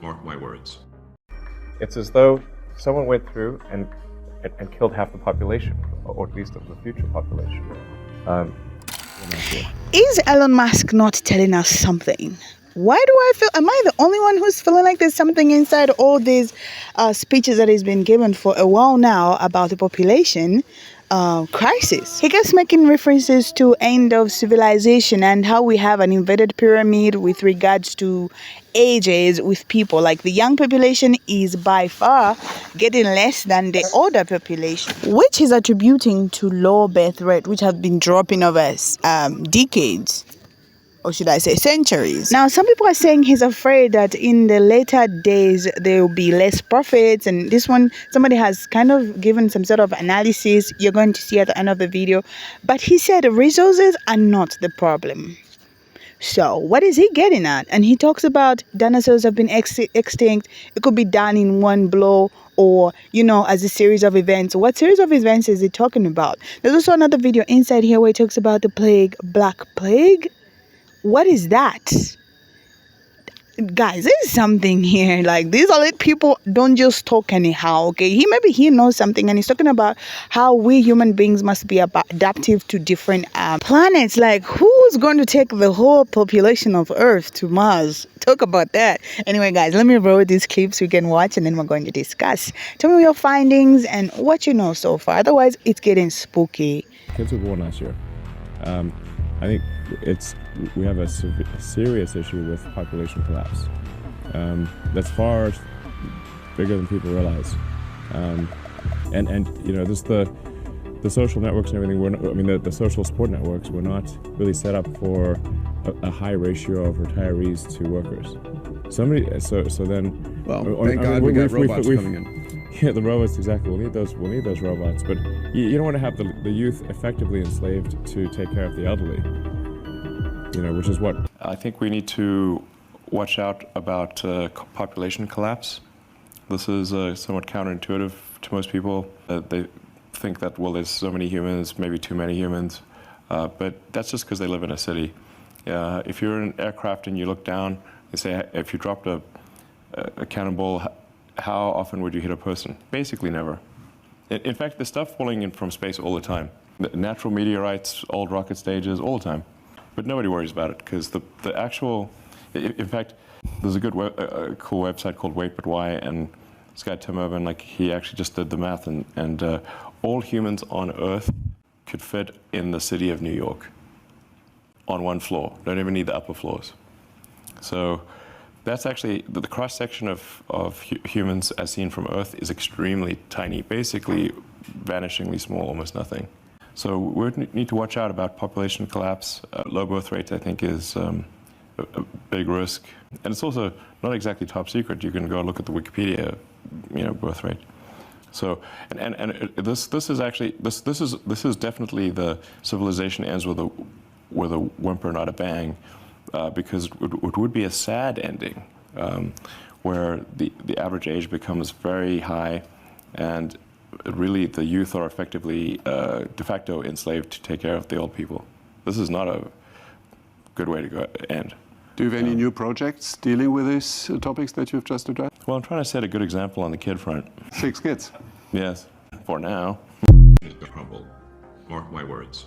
Mark my words. It's as though someone went through and killed half the population, or at least of the future population. Is Elon Musk not telling us something? Why do I feel, am I the only one who's feeling like there's something inside all these speeches that he's been given for a while now about the population crisis? He keeps making references to end of civilization and how we have an inverted pyramid with regards to ages with people. Like the young population is by far getting less than the older population, which is attributing to low birth rate, which have been dropping over decades. Or should I say centuries. Now, some people are saying he's afraid that in the later days, there will be less profits. And this one, somebody has kind of given some sort of analysis you're going to see at the end of the video. But he said resources are not the problem. So what is he getting at? And he talks about dinosaurs have been extinct. It could be done in one blow or, you know, as a series of events. What series of events is he talking about? There's also another video inside here where he talks about the plague, Black Plague. What is that? Guys, there's something here. Like, these elite people don't just talk anyhow, okay? Maybe he knows something, and he's talking about how we human beings must be adaptive to different planets. Like, who's going to take the whole population of Earth to Mars? Talk about that. Anyway, guys, let me roll these clips you can watch, and then we're going to discuss. Tell me your findings and what you know so far. Otherwise, it's getting spooky. Kids were born last year. I think we have a serious issue with population collapse. That's far bigger than people realize. And you know, just the social networks and everything. The social support networks were not really set up for a high ratio of retirees to workers. So then. Well, thank God we got robots coming in. Yeah, the robots, exactly. We'll need those robots, but you don't want to have the youth effectively enslaved to take care of the elderly. You know, which is what I think we need to watch out about population collapse. This is somewhat counterintuitive to most people. They think that, well, there's so many humans, maybe too many humans, but that's just because they live in a city. If you're in an aircraft and you look down, they say if you dropped a cannonball, how often would you hit a person? Basically never. In fact, there's stuff falling in from space all the time. Natural meteorites, old rocket stages, all the time. But nobody worries about it because the actual, in fact, there's a good cool website called Wait But Why, and this guy Tim Urban, like, he actually just did the math, and all humans on Earth could fit in the city of New York on one floor. Don't even need the upper floors. So that's actually, the cross-section of humans as seen from Earth is extremely tiny, basically vanishingly small, almost nothing. So we need to watch out about population collapse. Low birth rate, I think, is a big risk. And it's also not exactly top secret. You can go look at the Wikipedia, you know, birth rate. So, this is definitely the civilization ends with a whimper, not a bang. Because it would be a sad ending, where the average age becomes very high, and really the youth are effectively de facto enslaved to take care of the old people. This is not a good way to end. Do you have any new projects dealing with these topics that you've just addressed? Well, I'm trying to set a good example on the kid front. 6 kids? Yes, for now. The crumble. Mark my words.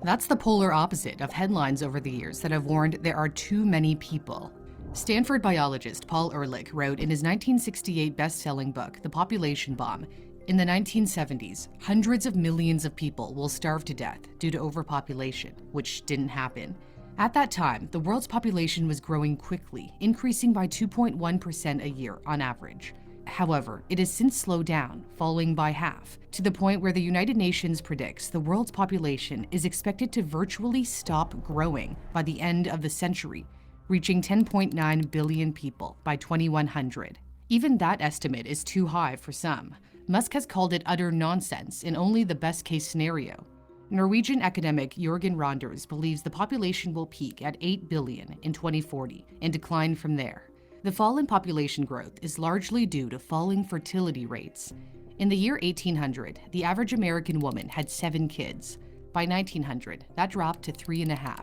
That's the polar opposite of headlines over the years that have warned there are too many people. Stanford biologist Paul Ehrlich wrote in his 1968 best-selling book, The Population Bomb, in the 1970s, hundreds of millions of people will starve to death due to overpopulation, which didn't happen. At that time, the world's population was growing quickly, increasing by 2.1% a year on average. However, it has since slowed down, falling by half, to the point where the United Nations predicts the world's population is expected to virtually stop growing by the end of the century, reaching 10.9 billion people by 2100. Even that estimate is too high for some. Musk has called it utter nonsense in only the best-case scenario. Norwegian academic Jørgen Randers believes the population will peak at 8 billion in 2040 and decline from there. The fall in population growth is largely due to falling fertility rates. In the year 1800, the average American woman had 7 kids. By 1900, that dropped to 3.5.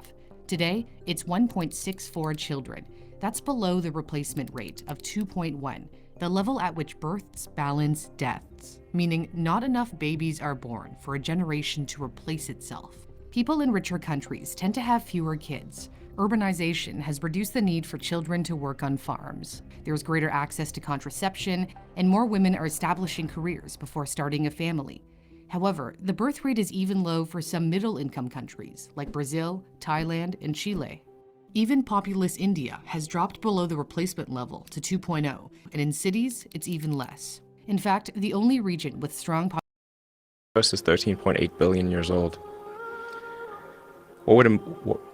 Today, it's 1.64 children. That's below the replacement rate of 2.1, the level at which births balance deaths, meaning not enough babies are born for a generation to replace itself. People in richer countries tend to have fewer kids. Urbanization has reduced the need for children to work on farms. There's greater access to contraception, and more women are establishing careers before starting a family. However, the birth rate is even low for some middle-income countries, like Brazil, Thailand, and Chile. Even populous India has dropped below the replacement level to 2.0, and in cities, it's even less. In fact, the only region with strong population Is 13.8 billion years old.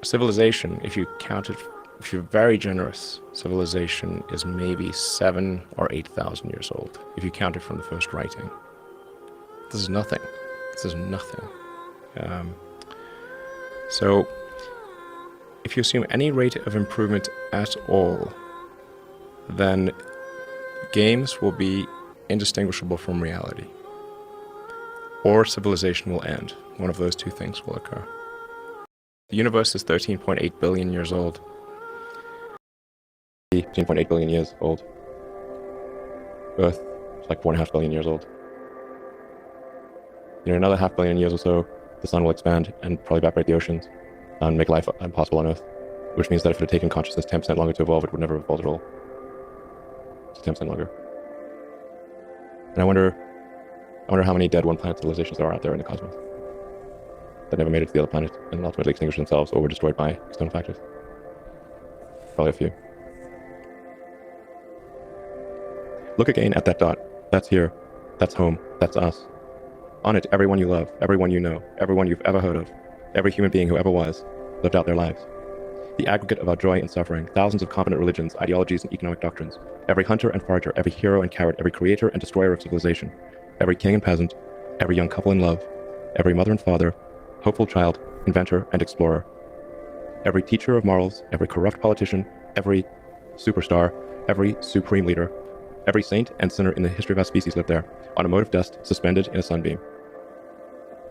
Civilization, if you're very generous, civilization is maybe 7,000 or 8,000 years old, if you count it from the first writing. This is nothing. So, if you assume any rate of improvement at all, then games will be indistinguishable from reality. Or civilization will end. One of those two things will occur. The universe is 13.8 billion years old. 13.8 billion years old. Earth is like 4.5 billion years old. In another 500 million years or so, the sun will expand and probably evaporate the oceans and make life impossible on Earth. Which means that if it had taken consciousness 10% longer to evolve, it would never have evolved at all. It's 10% longer. And I wonder how many dead one-planet civilizations there are out there in the cosmos that never made it to the other planet and ultimately extinguished themselves or were destroyed by external factors. Probably a few. Look again at that dot. That's here. That's home. That's us. On it, everyone you love, everyone you know, everyone you've ever heard of, every human being who ever was, lived out their lives. The aggregate of our joy and suffering, thousands of competent religions, ideologies, and economic doctrines, every hunter and forager, every hero and coward, every creator and destroyer of civilization, every king and peasant, every young couple in love, every mother and father, hopeful child, inventor, and explorer, every teacher of morals, every corrupt politician, every superstar, every supreme leader, every saint and sinner in the history of our species lived there, on a mote of dust suspended in a sunbeam.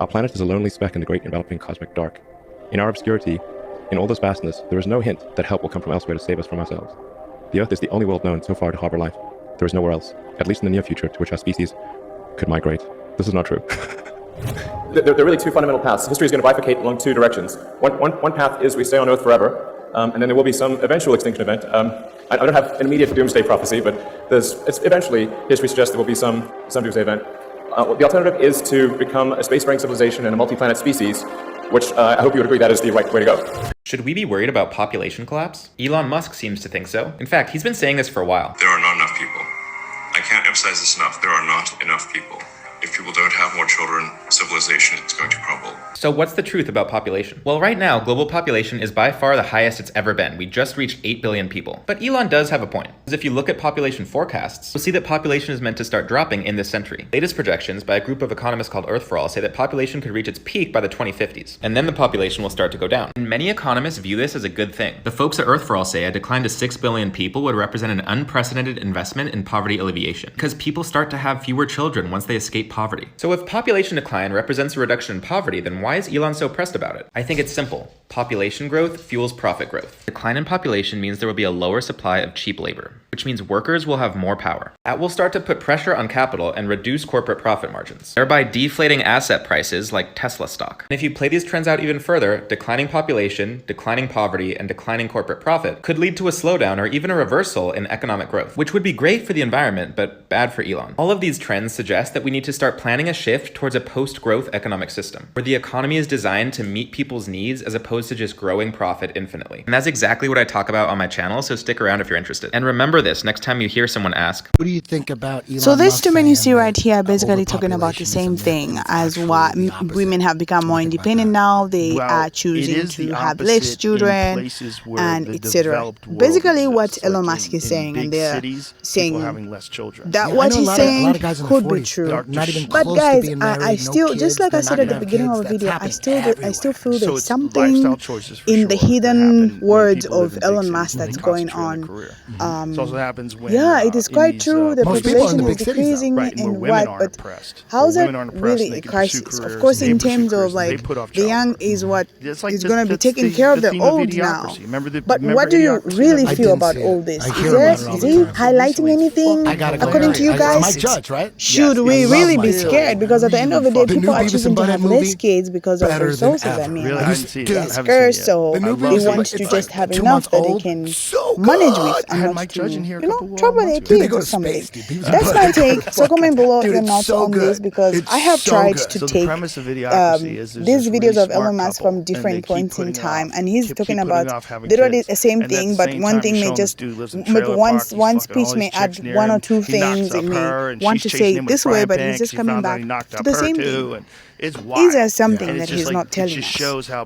Our planet is a lonely speck in the great enveloping cosmic dark. In our obscurity, in all this vastness, there is no hint that help will come from elsewhere to save us from ourselves. The Earth is the only world known so far to harbor life. There is nowhere else, at least in the near future, to which our species could migrate. This is not true. There are really two fundamental paths. History is going to bifurcate along two directions. One path is we stay on Earth forever, and then there will be some eventual extinction event. I don't have an immediate doomsday prophecy, but eventually history suggests there will be some doomsday event. The alternative is to become a space-faring civilization and a multi-planet species, which I hope you would agree that is the right way to go. Should we be worried about population collapse? Elon Musk seems to think so. In fact, he's been saying this for a while. There are not enough people. I can't emphasize this enough. There are not enough people. If people don't have more children, civilization is going to crumble. So what's the truth about population? Well, right now, global population is by far the highest it's ever been. We just reached 8 billion people. But Elon does have a point. Because if you look at population forecasts, you'll see that population is meant to start dropping in this century. Latest projections by a group of economists called Earth for All say that population could reach its peak by the 2050s. And then the population will start to go down. And many economists view this as a good thing. The folks at Earth for All say a decline to 6 billion people would represent an unprecedented investment in poverty alleviation. Because people start to have fewer children once they escape poverty. So if population decline represents a reduction in poverty, then why is Elon so pressed about it? I think it's simple. Population growth fuels profit growth. Decline in population means there will be a lower supply of cheap labor, which means workers will have more power. That will start to put pressure on capital and reduce corporate profit margins, thereby deflating asset prices like Tesla stock. And if you play these trends out even further, declining population, declining poverty, and declining corporate profit could lead to a slowdown or even a reversal in economic growth, which would be great for the environment, but bad for Elon. All of these trends suggest that we need to start planning a shift towards a post-growth economic system, where the economy is designed to meet people's needs as opposed to just growing profit infinitely. And that's exactly what I talk about on my channel, so stick around if you're interested. And remember this next time you hear someone ask, what do you think about Elon So these Musk two men you see saying right here are that basically talking about the same thing as what women have become more independent now. They are choosing to have less children and etc. Basically what Elon Musk is saying, and they're saying that what he's saying could be true. But guys, I still, just like I said at the beginning of the video, here, I happening still feel So there's it's something lifestyle choices for in sure the that hidden happen when words people live of in big Elon cities Musk and they that's going concentrate on. their career. It also happens when Yeah, it is in quite these, true. The most people in population the is big cities, though. decreasing right, and where and women what, aren't but oppressed. how is Where that women aren't oppressed really and they a can pursue crisis? Of careers course, and they in pursue terms careers of and they like put off the young childbirth. is what It's like is going to be that's taking care of the theme of old Idiocracy. now. Remember But what do you Idiocracy? really I feel didn't about see all it. this? I Is hear about it all the he time. highlighting anything I gotta go. according to you I'm guys? my judge, right? Should we Yes. really love be my scared? film. Because at the end of the day, The new people are Beavis choosing and to Butthead have movie, less kids because of better than resources. I ever. mean, Really? I haven't seen it. I they're haven't seen scarce, it yet. so The new they Beavis and want Butthead, to it's just like have 2 enough months that they old. can So manage with good. I and had not Mike to, Judge in here a you know, couple trouble their months ago. Dude, they kids go or to something. space, dude. Beavis and That's my Butthead. take. So comment below Dude, your it's thoughts so on this good. because It's I have so tried good. to So the take premise of Idiocracy is there's these this videos really of smart Elon Musk couple, from and they different keep points in putting time, off- and he's keep talking putting about off having literally kids. the same And at thing, the but same one time, thing you're may showing just this dude lives in a maybe trailer one park, he's fucking speech all may these add chicks near one or him, two he knocks things. It up may her, and want she's to chasing say him it with a this way, frying but pan he's just 'cause he coming found out back he knocked to up the her same too, thing. and it's Is wild. there something And that it's he's just not like, it telling just us? shows how